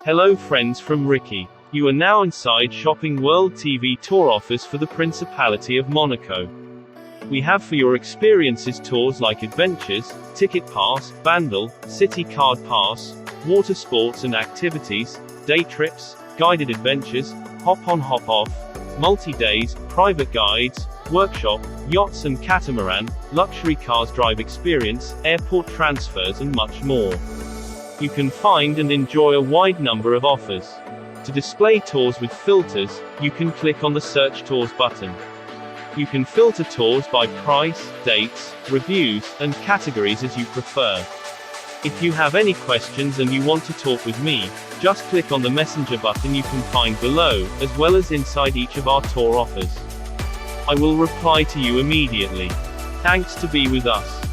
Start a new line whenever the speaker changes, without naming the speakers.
Hello friends from Ricky. You are now inside Shopping World TV tour offers for the Principality of Monaco. We have for your experiences tours like adventures, ticket pass, bandle, city card pass, water sports and activities, day trips, guided adventures, hop on hop off, multi-days, private guides, workshop, yachts and catamaran, luxury cars drive experience, airport transfers and much more. You can find and enjoy a wide number of offers. To display tours with filters, you can click on the Search Tours button. You can filter tours by price, dates, reviews, and categories as you prefer. If you have any questions and you want to talk with me, just click on the Messenger button you can find below, as well as inside each of our tour offers. I will reply to you immediately. Thanks to be with us.